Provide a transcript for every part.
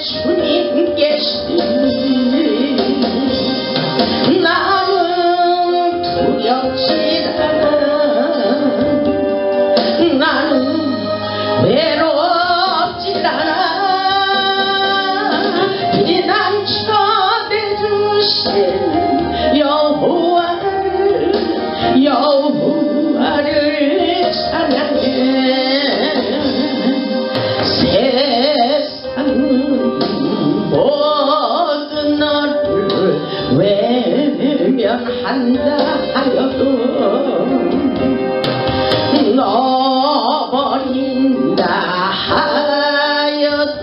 주님께시 나는 두렵지 않아 나는 외롭지 않아 피난처 되주신 여호와를 찬양해 세상은 모두 너를 외면한다 하여도 너 버린다 하여도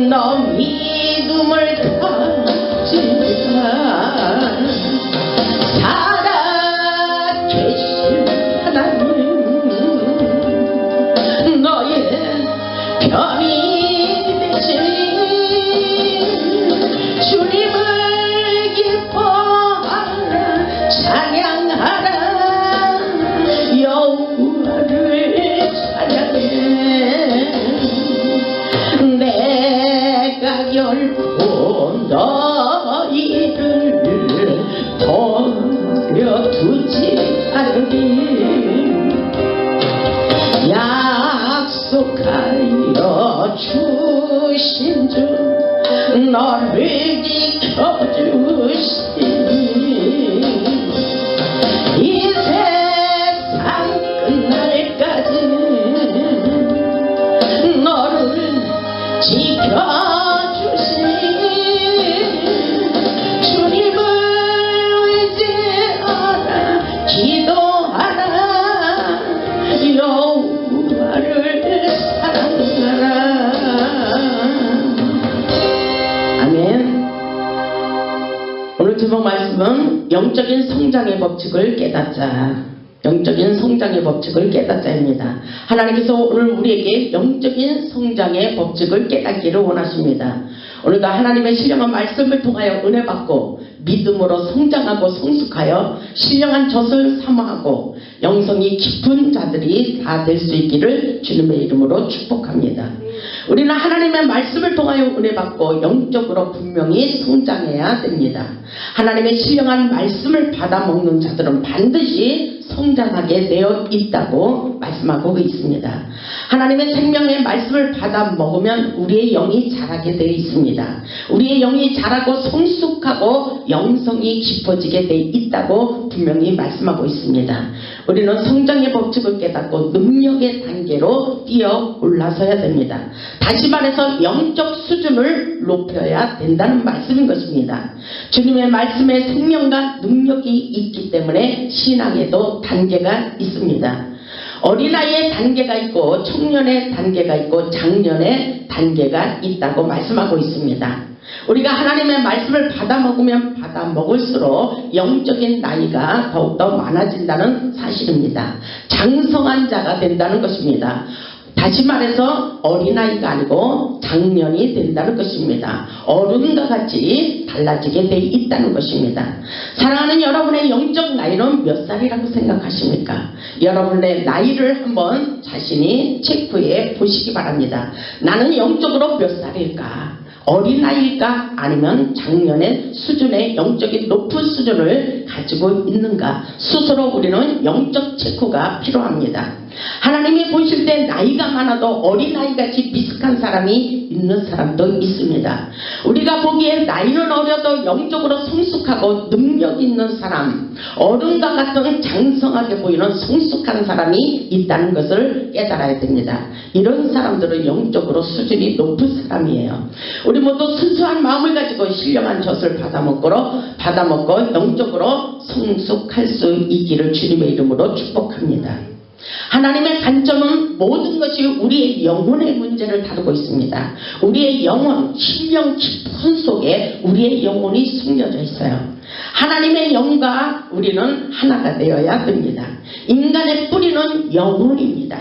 너 믿음을 가지라 살아계신 하나님 너의 편이 되신 주님을 기뻐하라 찬양하라 여호와를 찬양해 내가 결코 너희를 버려두지 않으리 약속하여 주신 주 너를 지켜주시니 이 세상 끝날까지 너를 지켜주시니 주님을 의지하라 기도하라 여호와를 사랑하라 아멘. 오늘 제목 말씀은 영적인 성장의 법칙을 깨닫자 영적인 성장의 법칙을 깨닫자입니다. 하나님께서 오늘 우리에게 영적인 성장의 법칙을 깨닫기를 원하십니다. 오늘도 하나님의 신령한 말씀을 통하여 은혜 받고 믿음으로 성장하고 성숙하여 신령한 젖을 사모하고 영성이 깊은 자들이 다 될 수 있기를 주님의 이름으로 축복합니다. 우리는 하나님의 말씀을 통하여 은혜 받고 영적으로 분명히 성장해야 됩니다. 하나님의 신령한 말씀을 받아 먹는 자들은 반드시 성장하게 되어 있다고 말씀하고 있습니다. 하나님의 생명의 말씀을 받아 먹으면 우리의 영이 자라게 되어 있습니다. 우리의 영이 자라고 성숙하고 영성이 깊어지게 되어 있다고 분명히 말씀하고 있습니다. 우리는 성장의 법칙을 깨닫고 능력의 단계로 뛰어 올라서야 됩니다. 다시 말해서 영적 수준을 높여야 된다는 말씀인 것입니다. 주님의 말씀에 생명과 능력이 있기 때문에 신앙에도 단계가 있습니다. 어린아이의 단계가 있고 청년의 단계가 있고 장년의 단계가 있다고 말씀하고 있습니다. 우리가 하나님의 말씀을 받아 먹으면 받아 먹을수록 영적인 나이가 더욱더 많아진다는 사실입니다. 장성한 자가 된다는 것입니다. 다시 말해서 어린아이가 아니고 장년이 된다는 것입니다. 어른과 같이 달라지게 돼 있다는 것입니다. 사랑하는 여러분의 영적 나이는 몇 살이라고 생각하십니까? 여러분의 나이를 한번 자신이 체크해 보시기 바랍니다. 나는 영적으로 몇 살일까? 어린아이일까? 아니면 작년의 수준의 영적인 높은 수준을 가지고 있는가? 스스로 우리는 영적 체크가 필요합니다. 하나님이 보실 때 나이가 많아도 어린아이같이 미숙한 사람이 있는 사람도 있습니다. 우리가 보기에 나이는 어려도 영적으로 성숙하고 능력 있는 사람, 어른과 같은 장성하게 보이는 성숙한 사람이 있다는 것을 깨달아야 됩니다. 이런 사람들은 영적으로 수준이 높은 사람이에요. 우리 모두 순수한 마음을 가지고 신령한 젖을 받아먹고 영적으로 성숙할 수 있기를 주님의 이름으로 축복합니다. 하나님의 관점은 모든 것이 우리의 영혼의 문제를 다루고 있습니다. 우리의 영혼, 심령 깊은 속에 우리의 영혼이 숨겨져 있어요. 하나님의 영과 우리는 하나가 되어야 됩니다. 인간의 뿌리는 영혼입니다.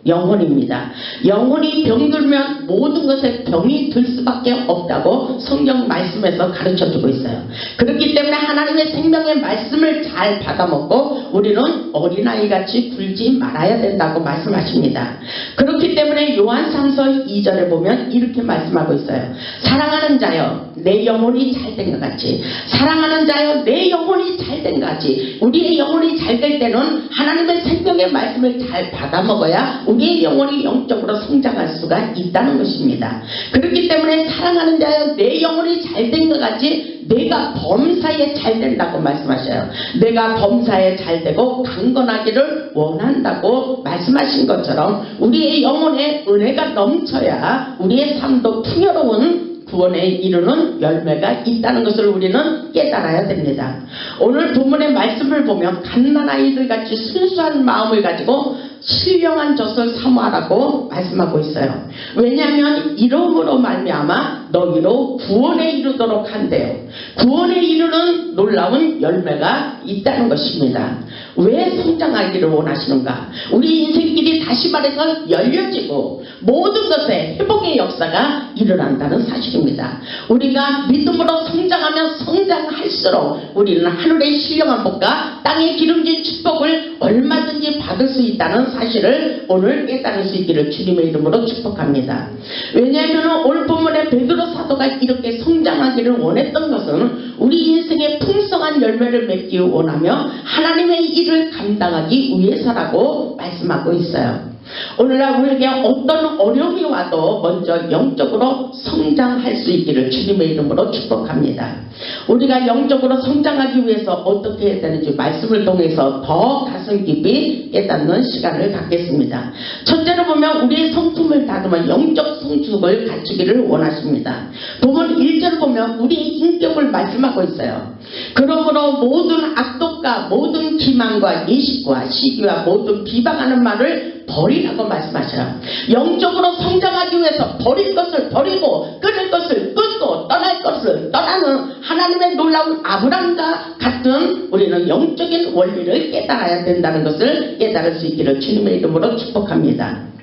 영혼입니다. 영혼이 병들면 모든 것에 병이 들 수밖에 없다고 성경 성경 말씀에서 가르쳐주고 있어요. 그렇기 때문에 하나님의 생명의 말씀을 잘 받아먹고 우리는 어린아이같이 굴지 말아야 된다고 말씀하십니다. 그렇기 때문에 요한 3서 2절에 보면 이렇게 말씀하고 있어요. 사랑하는 자여 내 영혼이 잘된 것 같이, 사랑하는 자여 내 영혼이 잘된 것 같이, 우리의 영혼이 잘될 때는 하나님의 생명의 말씀을 잘 받아먹어야 우리의 영혼이 영적으로 성장할 수가 있다는 것입니다. 그렇기 때문에 사랑하는 자여 내 영혼이 잘된 것 같이 내가 범사에 잘된다고 말씀하셔요. 내가 범사에 잘되고 강건하기를 원한다고 말씀하신 것처럼 우리의 영혼에 은혜가 넘쳐야 우리의 삶도 풍요로운 구원에 이르는 열매가 있다는 것을 우리는 깨달아야 됩니다. 오늘 본문의 말씀을 보면 갓난아이들 같이 순수한 마음을 가지고 신령한 젖을 사모하라고 말씀하고 있어요. 왜냐하면 이름으로 말미암아 너희로 구원에 이르도록 한대요. 구원에 이르는 놀라운 열매가 있다는 것입니다. 왜 성장하기를 원하시는가? 우리 인생길이 다시 말해서 열려지고 모든 것에 회복의 역사가 일어난다는 사실입니다. 우리가 믿음으로 성장하면 성장할수록 우리는 하늘의 신령한 복과 땅의 기름진 축복을 얼마든지 받을 수 있다는 사실을 오늘 깨달을 수 있기를 주님의 이름으로 축복합니다. 왜냐하면 오늘 본문에 베드로 사도가 이렇게 성장하기를 원했던 것은 우리 인생의 풍성한 열매를 맺기 원하며 하나님의 일을 감당하기 위해서라고 말씀하고 있어요. 오늘날 우리에게 어떤 어려움이 와도 먼저 영적으로 성장할 수 있기를 주님의 이름으로 축복합니다. 우리가 영적으로 성장하기 위해서 어떻게 해야 되는지 말씀을 통해서 더 가슴 깊이 깨닫는 시간을 갖겠습니다. 첫째로 보면 우리의 성품을 다듬어 영적 성숙을 갖추기를 원하십니다. 본문 1절 보면 우리의 인격을 말씀하고 있어요. 그러므로 모든 악독과 모든 기만과 예식과 시기와 모든 비방하는 말을 버리라고 말씀하셔요. 영적으로 성장하기 위해서 버릴 것을 버리고 끊을 것을 끊고 떠날 것을 떠나는 하나님의 놀라운 아브람과 같은 우리는 영적인 원리를 깨달아야 된다는 것을 깨달을 수 있기를 주님의 이름으로 축복합니다.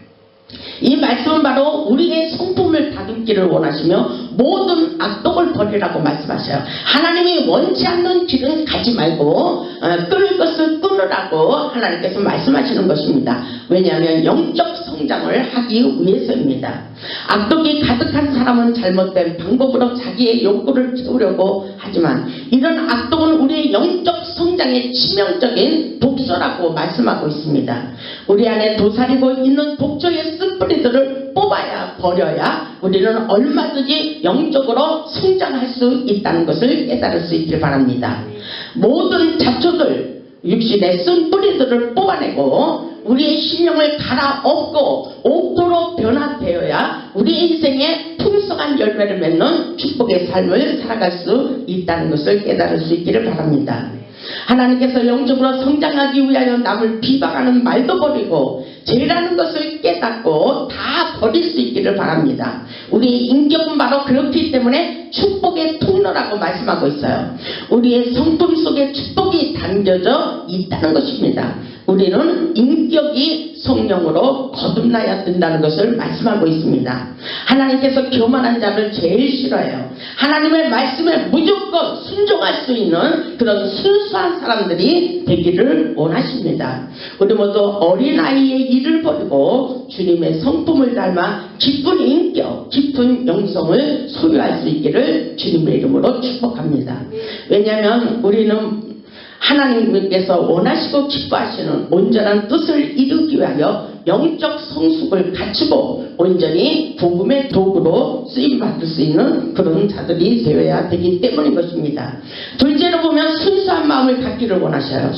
이 말씀은 바로 우리의 성품을 다듬기를 원하시며 모든 악독을 버리라고 말씀하셔요. 하나님이 원치 않는 길은 가지 말고 끊을 것을 끊으라고 하나님께서 말씀하시는 것입니다. 왜냐하면 영적 성장을 하기 위해서입니다. 악독이 가득한 사람은 잘못된 방법으로 자기의 욕구를 채우려고 하지만 이런 악독은 우리의 영적 성장의 치명적인 독소라고 말씀하고 있습니다. 우리 안에 도사리고 있는 독초의 쓴뿌리들을 뽑아야 버려야 우리는 얼마든지 영적으로 성장할 수 있다는 것을 깨달을 수 있길 바랍니다. 모든 잡초들 육신의 쓴뿌리들을 뽑아내고 우리의 신령을 갈아엎고 옥토로 변화되어야 우리 인생에 풍성한 열매를 맺는 축복의 삶을 살아갈 수 있다는 것을 깨달을 수 있기를 바랍니다. 하나님께서 영적으로 성장하기 위하여 남을 비방하는 말도 버리고 죄라는 것을 깨닫고 다 버릴 수 있기를 바랍니다. 우리의 인격은 바로 그렇기 때문에 축복의 통로라고 말씀하고 있어요. 우리의 성품 속에 축복이 담겨져 있다는 것입니다. 우리는 인격이 성령으로 거듭나야 된다는 것을 말씀하고 있습니다. 하나님께서 교만한 자를 제일 싫어해요. 하나님의 말씀에 무조건 순종할 수 있는 그런 순수한 사람들이 되기를 원하십니다. 우리 모두 어린아이의 일을 버리고 주님의 성품을 닮아 깊은 인격, 깊은 영성을 소유할 수 있기를 주님의 이름으로 축복합니다. 왜냐하면 우리는 하나님께서 원하시고 기뻐하시는 온전한 뜻을 이루기 위하여 영적 성숙을 갖추고 온전히 복음의 도구로 쓰임받을 수 있는 그런 자들이 되어야 되기 때문인 것입니다. 둘째로 보면 순수한 마음을 갖기를 원하셔요.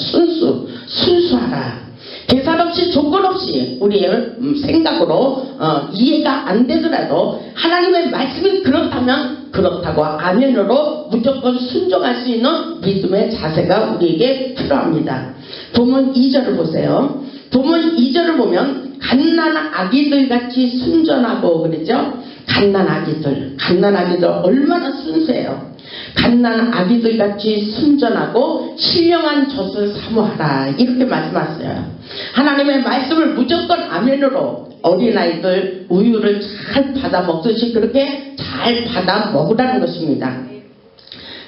순수하라. 계산 없이 조건 없이 우리의 생각으로 이해가 안 되더라도 하나님의 말씀이 그렇다면 그렇다고 아멘으로 무조건 순종할 수 있는 믿음의 자세가 우리에게 필요합니다. 본문 2절을 보세요. 본문 2절을 보면 갓난 아기들 같이 순전하고 그랬죠. 갓난 아기들 얼마나 순수해요. 갓난 아기들 같이 순전하고 신령한 젖을 사모하라 이렇게 말씀하셨어요. 하나님의 말씀을 무조건 아멘으로 어린아이들 우유를 잘 받아 받아 먹듯이 그렇게 잘 받아 먹으라는 것입니다.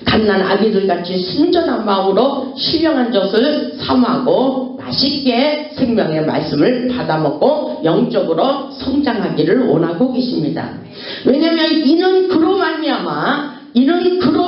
갓난 아기들 같이 순전한 마음으로 신령한 젖을 사모하고 맛있게 생명의 말씀을 받아 먹고 영적으로 성장하기를 원하고 계십니다. 왜냐하면 이는 그로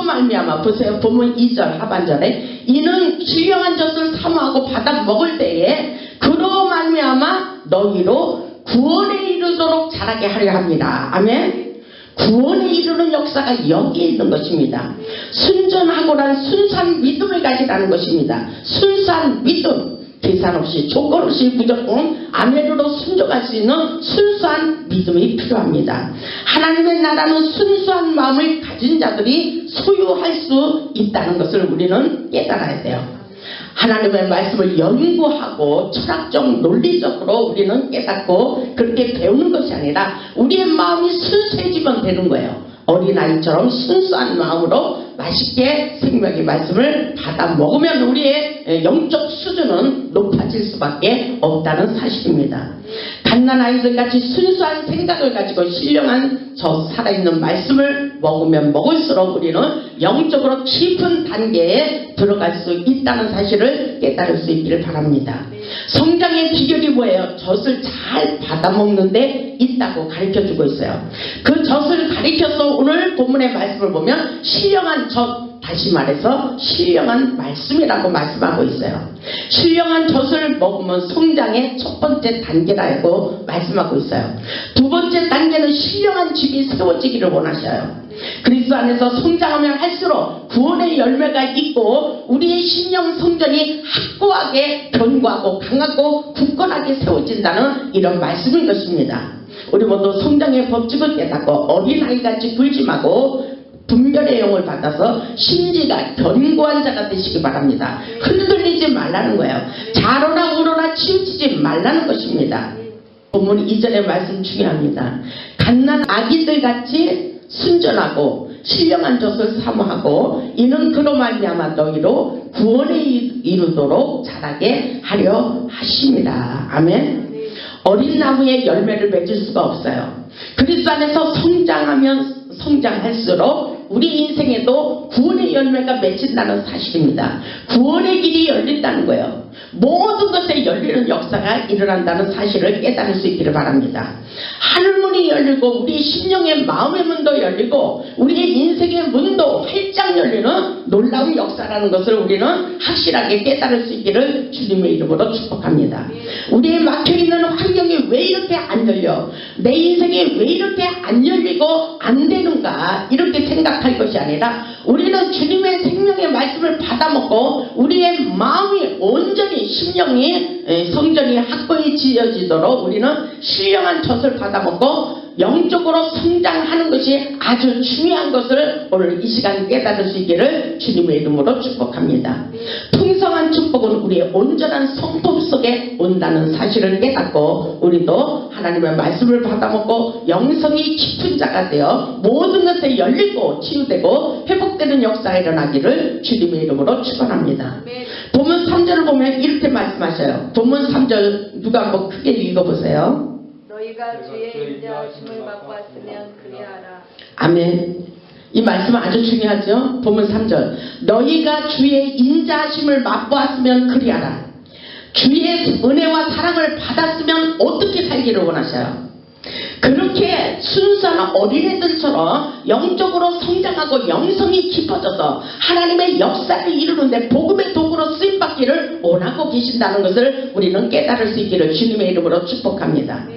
말미암아 보세요. 본문 2절 하반절에 이는 신령한 젖을 사모하고 받아 먹을 때에 그로 말미암아 너희로 구원에 이르도록 자라게 하려 합니다. 아멘. 구원에 이르는 역사가 여기에 있는 것입니다. 순전하고란 순수한 믿음을 가지라는 것입니다. 순수한 믿음, 계산 없이 조건 없이 무조건 아멘으로 순종할 수 있는 순수한 믿음이 필요합니다. 하나님의 나라는 순수한 마음을 가진 자들이 소유할 수 있다는 것을 우리는 깨달아야 돼요. 하나님의 말씀을 연구하고 철학적 논리적으로 우리는 깨닫고 그렇게 배우는 것이 아니라 우리의 마음이 순수해지면 되는 거예요. 어린아이처럼 순수한 마음으로 맛있게 생명의 말씀을 받아 먹으면 우리의 영적 수준은 높아질 수밖에 없다는 사실입니다. 갓난아이들 같이 순수한 생각을 가지고 신령한 저 살아있는 말씀을 먹으면 먹을수록 우리는 영적으로 깊은 단계에 들어갈 수 있다는 사실을 깨달을 수 있기를 바랍니다. 성장의 비결이 뭐예요? 젖을 잘 받아먹는 데 있다고 가르쳐주고 있어요. 그 젖을 가르쳐서 오늘 본문의 말씀을 보면 신령한 젖, 다시 말해서 신령한 말씀이라고 말씀하고 있어요. 신령한 젖을 먹으면 성장의 첫 번째 단계라고 말씀하고 있어요. 두 번째 단계는 신령한 집이 세워지기를 원하셔요. 그리스도 안에서 성장하면 할수록 구원의 열매가 있고 우리의 신령 성전이 확고하게 견고하고 강하고 굳건하게 세워진다는 이런 말씀인 것입니다. 우리 모두 성장의 법칙을 깨닫고 어린아이같이 굴지 말고 분별의 영을 받아서 심지가 견고한 자가 되시기 바랍니다. 흔들리지 말라는 거예요. 자로나 우로나 치우치지 말라는 것입니다. 본문 2절의 말씀 중요합니다. 갓난 아기들 같이 순전하고 신령한 젖을 사모하고 이는 그로 말미암아 너희로 구원에 이르도록 자라게 하려 하십니다. 아멘. 어린 나무의 열매를 맺을 수가 없어요. 그리스도 안에서 성장할수록 우리 인생에도 구원의 열매가 맺힌다는 사실입니다. 구원의 길이 열린다는 거예요. 모든 것에 열리는 역사가 일어난다는 사실을 깨달을 수 있기를 바랍니다. 하늘문이 열리고 우리 심령의 마음의 문도 열리고 우리의 인생의 문도 활짝 열리는 놀라운 역사라는 것을 우리는 확실하게 깨달을 수 있기를 주님의 이름으로 축복합니다. 우리의 막혀있는 환경이 왜 이렇게 안 열려? 내 인생이 왜 이렇게 안 열리고 안 되는가? 이렇게 생각할 것이 아니라 우리는 주님의 생명의 말씀을 받아먹고 우리의 마음이 온전히 심령이 성전이 확고히 지어지도록 우리는 신령한 젖을 받아먹고 영적으로 성장하는 것이 아주 중요한 것을 오늘 이 시간 깨달을 수 있기를 주님의 이름으로 축복합니다. 풍성한 축복은 우리의 온전한 성품 속에 온다는 사실을 깨닫고 우리도 하나님의 말씀을 받아먹고 영성이 깊은 자가 되어 모든 것에 열리고 치유되고 회복되는 역사가 일어나기를 주님의 이름으로 축원합니다. 본문 3절을 보면 이렇게 말씀하셔요. 본문 3절 누가 한번 크게 읽어보세요. 너희가 주의 인자하심을 맛보았으면 그리하라. 아멘. 이 말씀은 아주 중요하죠. 본문 3절 너희가 주의 인자하심을 맛보았으면 그리하라. 주의 은혜와 사랑을 받았으면 어떻게 살기를 원하셔요? 그렇게 순수한 어린애들처럼 영적으로 성장하고 영성이 깊어져서 하나님의 역사를 이루는데 복음의 도구로 쓰임받기를 원하고 계신다는 것을 우리는 깨달을 수 있기를 주님의 이름으로 축복합니다.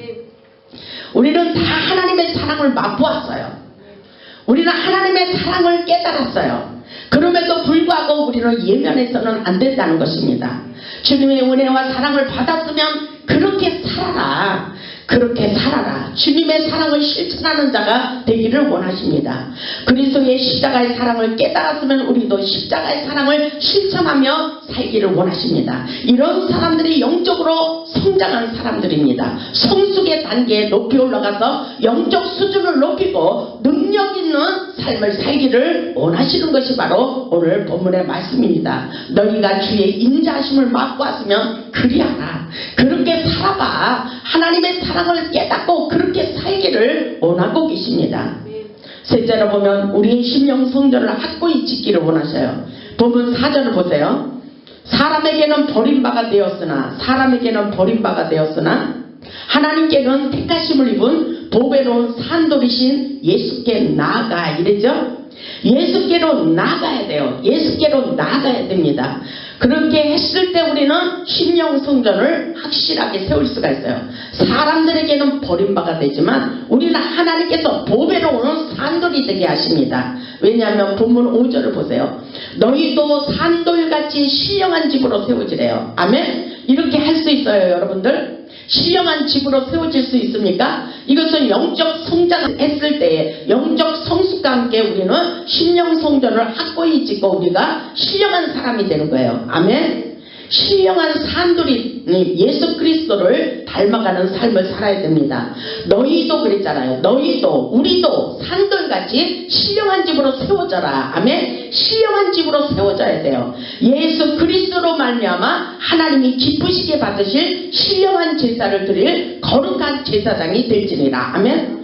우리는 다 하나님의 사랑을 맛보았어요. 우리는 하나님의 사랑을 깨달았어요. 그럼에도 불구하고 우리는 예면해서는 안 된다는 것입니다. 주님의 은혜와 사랑을 받았으면 그렇게 살아라. 그렇게 살아라. 주님의 사랑을 실천하는 자가 되기를 원하십니다. 그리스도의 십자가의 사랑을 깨달았으면 우리도 십자가의 사랑을 실천하며 살기를 원하십니다. 이런 사람들이 영적으로 성장한 사람들입니다. 성숙의 단계에 높이 올라가서 영적 수준을 높이고 능력 있는 삶을 살기를 원하시는 것이 바로 오늘 본문의 말씀입니다. 너희가 주의 인자하심을 맛고 왔으면 그리하라. 그렇게 살아봐. 하나님의 사랑을 깨닫고 그렇게 살기를 원하고 계십니다. 셋째로 보면 우리의 심령 성전을 확고히 지키를 원하셔요. 본문 4절을 보세요. 사람에게는 버림받아 되었으나 하나님께는 택하심을 입은 보배로운 산돌이신 예수께 나아가 이랬죠. 예수께로 나아가야 돼요. 예수께로 나아가야 됩니다. 그렇게 했을 때 우리는 심령 성전을 확실하게 세울 수가 있어요. 사람들에게는 버림받아 되지만 우리는 하나님께서 보배로운 산돌이 되게 하십니다. 왜냐하면 본문 5절을 보세요. 너희도 산돌같이 신령한 집으로 세워지래요. 아멘. 이렇게 할 수 있어요, 여러분들. 신령한 집으로 세워질 수 있습니까? 이것은 영적 성장했을 때에 영적 성숙과 함께 우리는 신령 성전을 확고히 짓고 우리가 신령한 사람이 되는 거예요. 아멘. 신령한 산돌이 예수 그리스도를 닮아가는 삶을 살아야 됩니다. 너희도 그랬잖아요. 너희도 우리도 산돌같이 신령한 집으로 세워져라. 아멘. 신령한 집으로 세워져야 돼요. 예수 그리스도로 말미암아 하나님이 기쁘시게 받으실 신령한 제사를 드릴 거룩한 제사장이 될지니라. 아멘.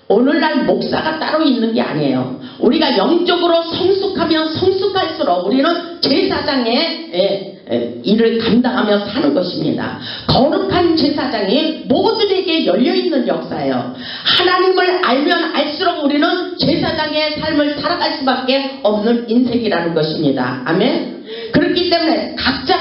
오늘날 목사가 따로 있는 게 아니에요. 우리가 영적으로 성숙하면 성숙할수록 우리는 제사장의 일을 감당하며 사는 것입니다. 거룩한 제사장이 모두에게 열려있는 역사예요. 하나님을 알면 알수록 우리는 제사장의 삶을 살아갈 수밖에 없는 인생이라는 것입니다. 아멘. 그렇기 때문에 각자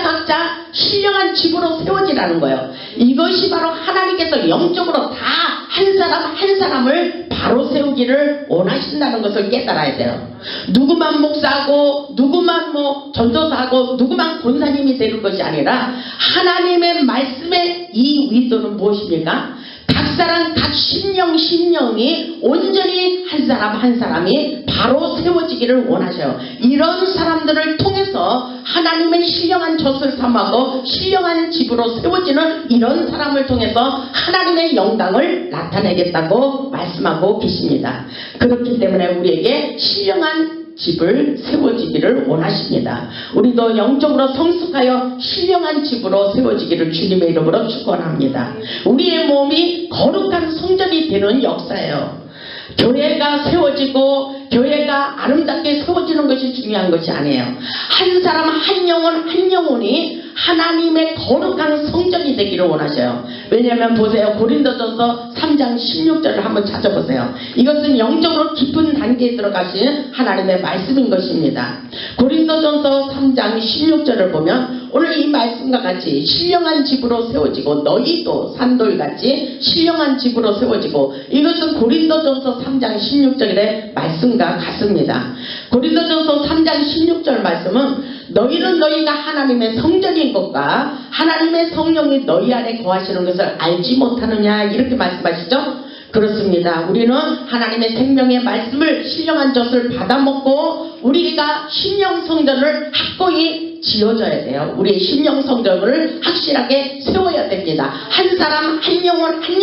신령한 집으로 세워지라는 거예요. 이것이 바로 하나님께서 영적으로 다 한 사람 한 사람을 바로 세우기를 원하신다는 것을 깨달아야 돼요. 누구만 목사하고 누구만 전도사하고 누구만 권사님이 되는 것이 아니라 하나님의 말씀의 이 의도는 무엇입니까? 각 사람 각 심령이 온전히 한 사람 한 사람이 바로 세워지기를 원하셔요. 이런 사람들을 통해서 하나님의 신령한 젖을 삼하고 신령한 집으로 세워지는 이런 사람을 통해서 하나님의 영광을 나타내겠다고 말씀하고 계십니다. 그렇기 때문에 우리에게 신령한 집을 세워지기를 원하십니다. 우리도 영적으로 성숙하여 신령한 집으로 세워지기를 주님의 이름으로 축원합니다. 우리의 몸이 거룩한 성전이 되는 역사예요. 교회가 세워지고 교회가 아름답게 세워지는 것이 중요한 것이 아니에요. 한 사람 한 영혼이 하나님의 거룩한 성전이 되기를 원하셔요. 왜냐하면 보세요. 고린도전서 3장 16절을 한번 찾아보세요. 이것은 영적으로 깊은 단계에 들어가신 하나님의 말씀인 것입니다. 고린도전서 3장 16절을 보면 오늘 이 말씀과 같이 신령한 집으로 세워지고 너희도 산돌같이 신령한 집으로 세워지고 이것은 고린도전서 3장 16절의 말씀과 같습니다. 고린도전서 3장 16절 말씀은 너희는 너희가 하나님의 성전인 것과 하나님의 성령이 너희 안에 거하시는 것을 알지 못하느냐 이렇게 말씀하시죠. 그렇습니다. 우리는 하나님의 생명의 말씀을 신령한 젖을 받아먹고 우리가 신령 성전을 확고히 지어줘야 돼요. 우리의 신령 성전을 확실하게 세워야 됩니다. 한 사람 한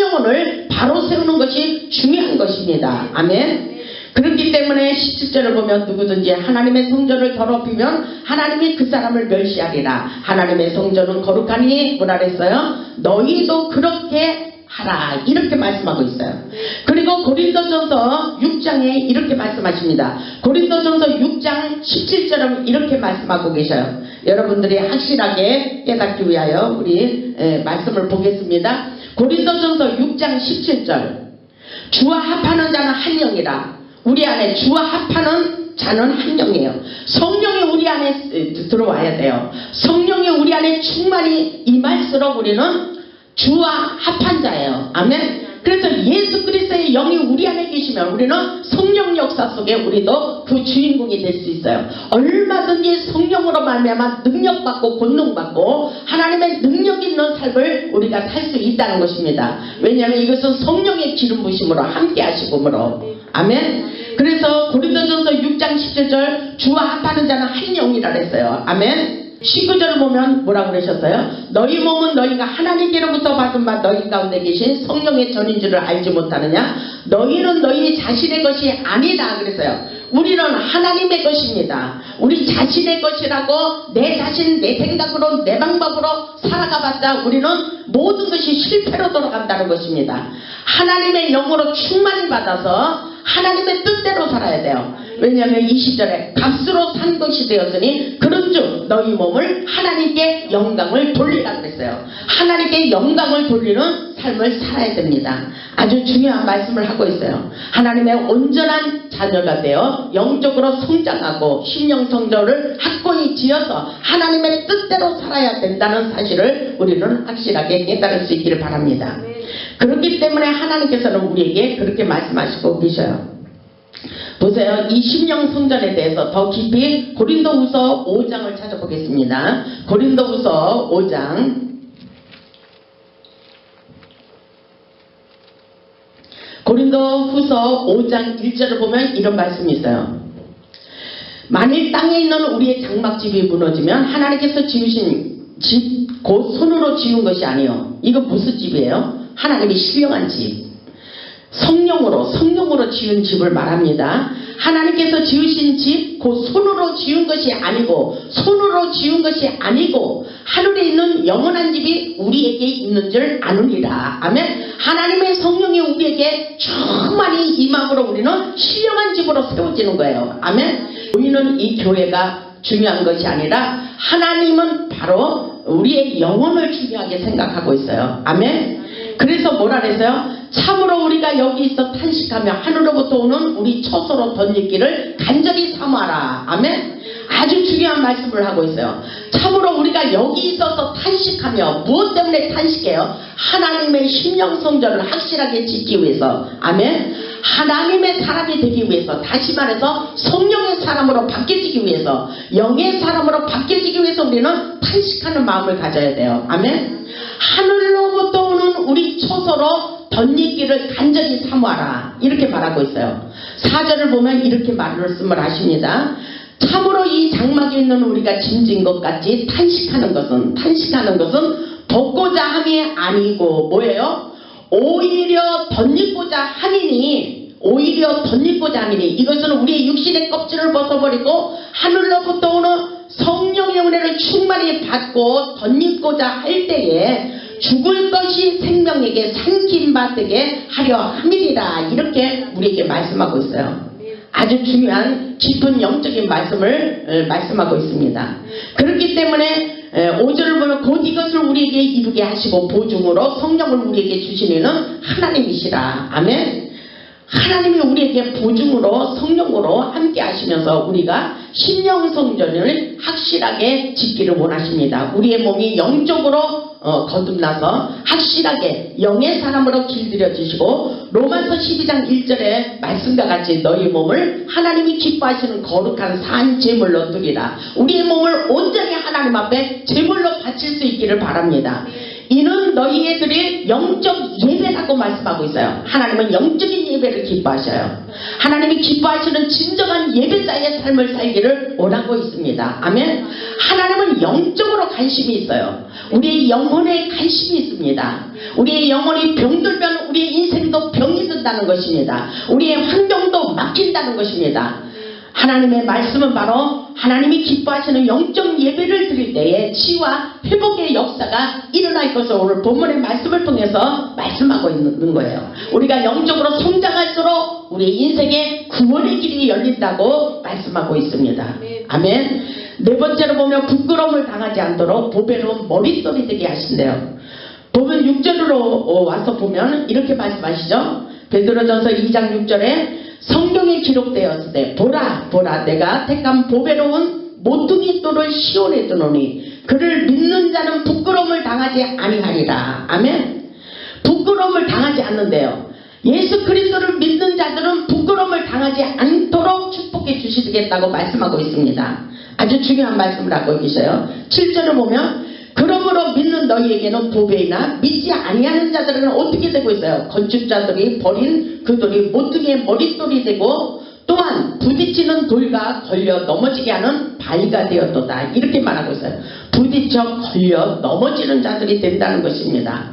영혼을 바로 세우는 것이 중요한 것입니다. 아멘. 그렇기 때문에 17절을 보면 누구든지 하나님의 성전을 더럽히면 하나님이 그 사람을 멸시하리라. 하나님의 성전은 거룩하니 뭐라 그랬어요? 너희도 그렇게 하라 이렇게 말씀하고 있어요. 그리고 고린도전서 6장에 이렇게 말씀하십니다. 고린도전서 6장 17절은 이렇게 말씀하고 계셔요. 여러분들이 확실하게 깨닫기 위하여 우리 말씀을 보겠습니다. 고린도전서 6장 17절 주와 합하는 자는 한 영이라. 우리 안에 주와 합하는 자는 한 영이에요. 성령이 우리 안에 들어와야 돼요. 성령이 우리 안에 충만히 임할수록 우리는 주와 합한 자예요. 아멘. 그래서 예수 그리스도의 영이 우리 안에 계시면 우리는 성령 역사 속에 우리도 그 주인공이 될 수 있어요. 얼마든지 성령으로 말미암아 능력받고 권능받고 하나님의 능력 있는 삶을 우리가 살 수 있다는 것입니다. 왜냐하면 이것은 성령의 기름 부심으로 함께 하시므로. 아멘. 그래서 고린도전서 6장 17절 주와 합하는 자는 한 영이라 그랬어요. 아멘. 19절을 보면 뭐라고 그러셨어요? 너희 몸은 너희가 하나님께로부터 받은 바 너희 가운데 계신 성령의 전인 줄을 알지 못하느냐? 너희는 너희 자신의 것이 아니다 그랬어요. 우리는 하나님의 것입니다. 우리 자신의 것이라고 내 자신 내 생각으로 내 방법으로 살아가봤자 우리는 모든 것이 실패로 돌아간다는 것입니다. 하나님의 영으로 충만히 받아서 하나님의 뜻대로 살아야 돼요. 왜냐하면 20절에 값으로 산 것이 되었으니 그런즉 너희 몸을 하나님께 영광을 돌리라 그랬어요. 하나님께 영광을 돌리는 삶을 살아야 됩니다. 아주 중요한 말씀을 하고 있어요. 하나님의 온전한 자녀가 되어 영적으로 성장하고 심령성전을 확고히 지어서 하나님의 뜻대로 살아야 된다는 사실을 우리는 확실하게 깨달을 수 있기를 바랍니다. 그렇기 때문에 하나님께서는 우리에게 그렇게 말씀하시고 계셔요. 보세요. 이 심령 성전에 대해서 더 깊이 고린도후서 5장을 찾아보겠습니다. 고린도후서 5장 고린도후서 5장 1절을 보면 이런 말씀이 있어요. 만일 땅에 있는 우리의 장막집이 무너지면 하나님께서 지으신 집 곧 손으로 지은 것이 아니요. 이거 무슨 집이에요? 하나님이 신령한 집. 성령으로 지은 집을 말합니다. 하나님께서 지으신 집, 곧 손으로 지은 것이 아니고 하늘에 있는 영원한 집이 우리에게 있는 줄 아느니라. 아멘. 하나님의 성령이 우리에게 충만히 임함으로 우리는 신령한 집으로 세워지는 거예요. 아멘. 우리는 이 교회가 중요한 것이 아니라 하나님은 바로 우리의 영혼을 중요하게 생각하고 있어요. 아멘. 그래서 뭐라 그랬어요? 참으로 우리가 여기 있어 탄식하며 하늘로부터 오는 우리 처소로 던지기를 간절히 사모하라. 아멘. 아주 중요한 말씀을 하고 있어요. 참으로 우리가 여기 있어서 탄식하며 무엇 때문에 탄식해요? 하나님의 심령성전을 확실하게 짓기 위해서. 아멘. 하나님의 사람이 되기 위해서, 다시 말해서 성령의 사람으로 바뀌어지기 위해서, 영의 사람으로 바뀌어지기 위해서 우리는 탄식하는 마음을 가져야 돼요. 아멘. 하늘로부터 오는 우리 처소로 덧입기를 간절히 사모하라. 이렇게 말하고 있어요. 4절을 보면 이렇게 말씀을 하십니다. 참으로 이 장막에 있는 우리가 짐진 것 같이 탄식하는 것은 덮고자 함이 아니고 뭐예요? 오히려 덧입고자 하니니 이것은 우리의 육신의 껍질을 벗어버리고 하늘로부터 오는 성령의 은혜를 충만히 받고 덧입고자 할 때에 죽을 것이 생명에게 삼킨 바 되게 하려 함이리라. 이렇게 우리에게 말씀하고 있어요. 아주 중요한 깊은 영적인 말씀을 말씀하고 있습니다. 그렇기 때문에 5절을 보면 곧 이것을 우리에게 이루게 하시고 보증으로 성령을 우리에게 주시는 하나님이시라. 아멘. 하나님이 우리에게 보증으로 성령으로 함께 하시면서 우리가 심령성전을 확실하게 짓기를 원하십니다. 우리의 몸이 영적으로 거듭나서 확실하게 영의 사람으로 길들여 주시고, 로마서 12장 1절의 말씀과 같이 너희 몸을 하나님이 기뻐하시는 거룩한 산 제물로 드리라. 우리의 몸을 온전히 하나님 앞에 제물로 바칠 수 있기를 바랍니다. 이는 너희들이 영적 예배라고 말씀하고 있어요. 하나님은 영적인 예배를 기뻐하셔요. 하나님이 기뻐하시는 진정한 예배자의 삶을 살기를 원하고 있습니다. 아멘. 하나님은 영적으로 관심이 있어요. 우리의 영혼에 관심이 있습니다. 우리의 영혼이 병들면 우리의 인생도 병이 든다는 것입니다. 우리의 환경도 막힌다는 것입니다. 하나님의 말씀은 바로 하나님이 기뻐하시는 영적 예배를 드릴 때에 치유와 회복의 역사가 일어날 것을 오늘 본문의 말씀을 통해서 말씀하고 있는 거예요. 우리가 영적으로 성장할수록 우리의 인생에 구원의 길이 열린다고 말씀하고 있습니다. 아멘. 네 번째로 보면 부끄러움을 당하지 않도록 보배로운 머릿돌이 되게 하신대요. 보면 6절로 와서 보면 이렇게 말씀하시죠. 베드로전서 2장 6절에 성경에 기록되었을 때 보라 내가 택한 보배로운 모퉁이 돌을 시온에 두노니 그를 믿는 자는 부끄러움을 당하지 아니하리라. 아멘. 부끄러움을 당하지 않는데요. 예수 그리스도를 믿는 자들은 부끄러움을 당하지 않도록 축복해 주시겠다고 말씀하고 있습니다. 아주 중요한 말씀을 하고 계셔요. 7절을 보면 그러므로 믿는 너희에게는 보배이나 믿지 아니하는 자들은 어떻게 되고 있어요? 건축자들이 버린 그 돌이 모퉁이의 머릿돌이 되고 또한 부딪히는 돌과 걸려 넘어지게 하는 바위가 되었도다. 이렇게 말하고 있어요. 부딪혀 걸려 넘어지는 자들이 된다는 것입니다.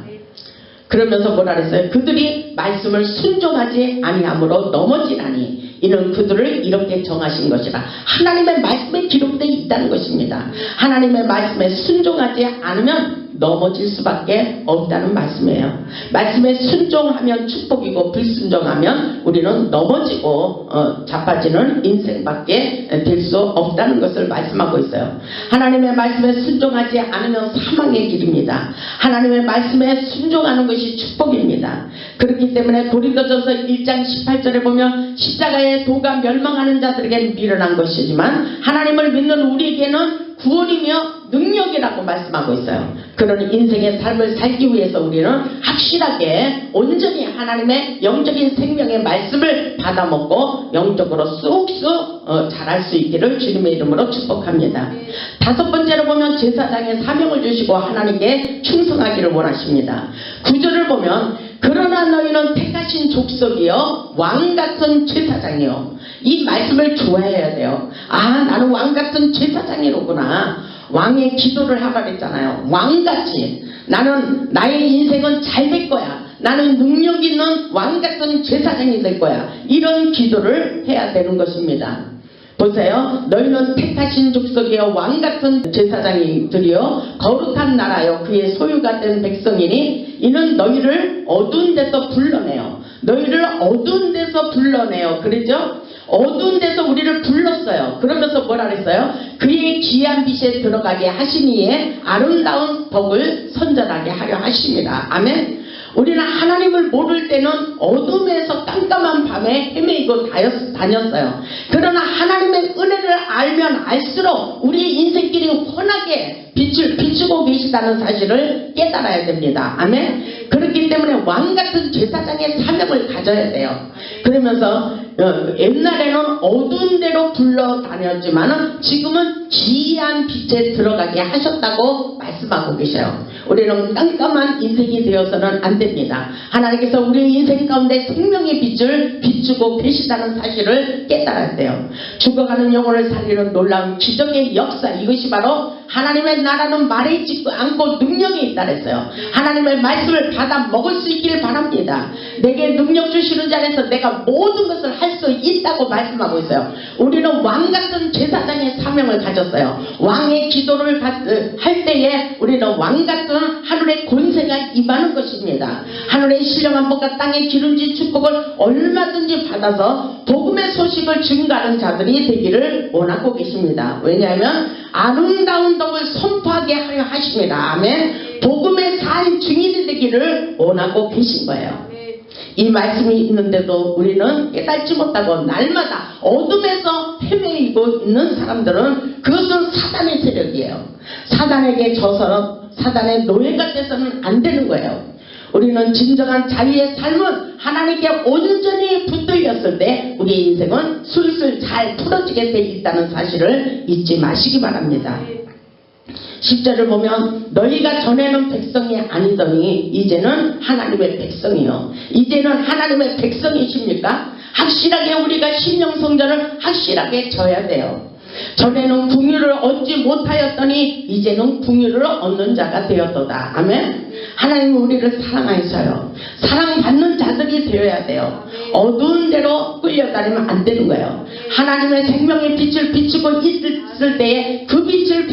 그러면서 뭐라 그랬어요? 그들이 말씀을 순종하지 아니함으로 넘어지나니 이는 그들을 이렇게 정하신 것이라. 하나님의 말씀에 기록되어 있다는 것입니다. 하나님의 말씀에 순종하지 않으면 넘어질 수밖에 없다는 말씀이에요. 말씀에 순종하면 축복이고 불순종하면 우리는 넘어지고 자빠지는 인생밖에 될 수 없다는 것을 말씀하고 있어요. 하나님의 말씀에 순종하지 않으면 사망의 길입니다. 하나님의 말씀에 순종하는 것이 축복입니다. 그렇기 때문에 고린도전서 1장 18절에 보면 십자가의 도가 멸망하는 자들에게 미련한 것이지만 하나님을 믿는 우리에게는 구원이며 능력이라고 말씀하고 있어요. 그런 인생의 삶을 살기 위해서 우리는 확실하게 온전히 하나님의 영적인 생명의 말씀을 받아먹고 영적으로 쑥쑥 자랄 수 있기를 주님의 이름으로 축복합니다. 다섯 번째로 보면 제사장의 사명을 주시고 하나님께 충성하기를 원하십니다. 9절을 보면 그러나 너희는 택하신 족속이요 왕같은 제사장이요. 이 말씀을 좋아해야 돼요. 아, 나는 왕같은 제사장이로구나. 왕의 기도를 하라 그랬잖아요. 왕같이 나는 나의 인생은 잘 될 거야. 나는 능력 있는 왕같은 제사장이 될 거야. 이런 기도를 해야 되는 것입니다. 보세요. 너희는 택하신 족속이여 왕같은 제사장이들이여 거룩한 나라여 그의 소유가 된 백성이니 이는 너희를 어두운 데서 불러내요. 너희를 어두운 데서 불러내요. 그러죠? 어두운 데서 우리를 불렀어요. 그러면서 뭐라 그랬어요? 그의 귀한 빛에 들어가게 하시니에 아름다운 덕을 선전하게 하려 하십니다. 아멘. 우리는 하나님을 모를 때는 어둠에서 깜깜한 밤에 헤매이고 다녔어요. 그러나 하나님의 은혜를 알면 알수록 우리의 인생길이 환하게 빛을 비추고 계시다는 사실을 깨달아야 됩니다. 아멘. 그렇기 때문에 왕같은 제사장의 사명을 가져야 돼요. 그러면서 옛날에는 어두운 데로 불러다녔지만 지금은 귀한 빛에 들어가게 하셨다고 말씀하고 계셔요. 우리는 깜깜한 인생이 되어서는 안 됩니다. 하나님께서 우리의 인생 가운데 생명의 빛을 비추고 계시다는 사실을 깨달아야 돼요. 죽어가는 영혼을 살리는 놀라운 기적의 역사, 이것이 바로 하나님의 나라는 말에 짓고 않고 능력이 있다 그랬어요. 하나님의 말씀을 받아 먹을 수 있기를 바랍니다. 내게 능력 주시는 자에서 내가 모든 것을 할 수 있다고 말씀하고 있어요. 우리는 왕같은 제사장의 사명을 가졌어요. 왕의 기도를 할 때에 우리는 왕같은 하늘의 권세가 임하는 것입니다. 하늘의 신령한 복과 땅의 기름진 축복을 얼마든지 받아서 복음의 소식을 증가하는 자들이 되기를 원하고 계십니다. 왜냐하면 아름다운 덕을 선포하게 하려 하십니다. 아멘. 복음의 산 증인이 되기를 원하고 계신 거예요. 이 말씀이 있는데도 우리는 깨닫지 못하고 날마다 어둠에서 헤매이고 있는 사람들은 그것은 사단의 세력이에요. 사단에게 져서 사단의 노예가 돼서는 안 되는 거예요. 우리는 진정한 자유의 삶은 하나님께 온전히 붙들렸을 때 우리의 인생은 술술 잘 풀어지게 돼 있다는 사실을 잊지 마시기 바랍니다. 10절을 보면 너희가 전에는 백성이 아니더니 이제는 하나님의 백성이요. 이제는 하나님의 백성이십니까? 확실하게 우리가 신령성전을 확실하게 져야 돼요. 전에는 궁유를 얻지 못하였더니 이제는 궁유를 얻는 자가 되었도다. 아멘. 하나님은 우리를 사랑하셔요. 사랑받는 자들이 되어야 돼요. 어두운 데로 끌려다니면 안 되는 거예요. 하나님의 생명의 빛을 비추고 있을 때에 그 빛을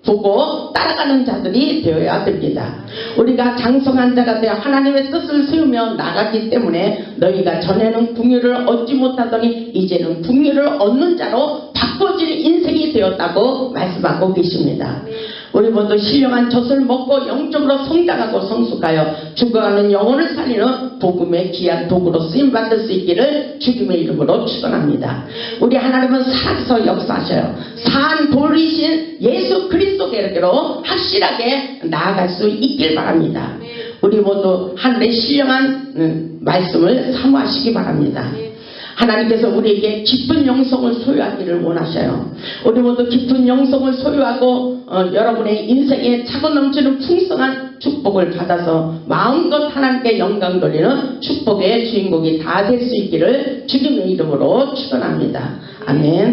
보고 따라가는 자들이 되어야 됩니다. 우리가 장성한 자가 되어 하나님의 뜻을 세우며 나가기 때문에 너희가 전에는 궁유를 얻지 못하더니 이제는 궁유를 얻는 자로 바꿔질 인생이 되었다고 말씀하고 계십니다. 우리 모두 신령한 젖을 먹고 영적으로 성장하고 성숙하여 죽어가는 영혼을 살리는 복음의 귀한 도구로 쓰임받을 수 있기를 주님의 이름으로 축원합니다. 우리 하나님은 살아서 역사하셔요. 산 돌이신 예수 그리스도께로 확실하게 나아갈 수 있길 바랍니다. 우리 모두 하늘의 신령한 말씀을 사모하시기 바랍니다. 하나님께서 우리에게 깊은 영성을 소유하기를 원하셔요. 우리 모두 깊은 영성을 소유하고 여러분의 인생에 차고 넘치는 풍성한 축복을 받아서 마음껏 하나님께 영광 돌리는 축복의 주인공이 다 될 수 있기를 주님의 이름으로 축원합니다. 아멘.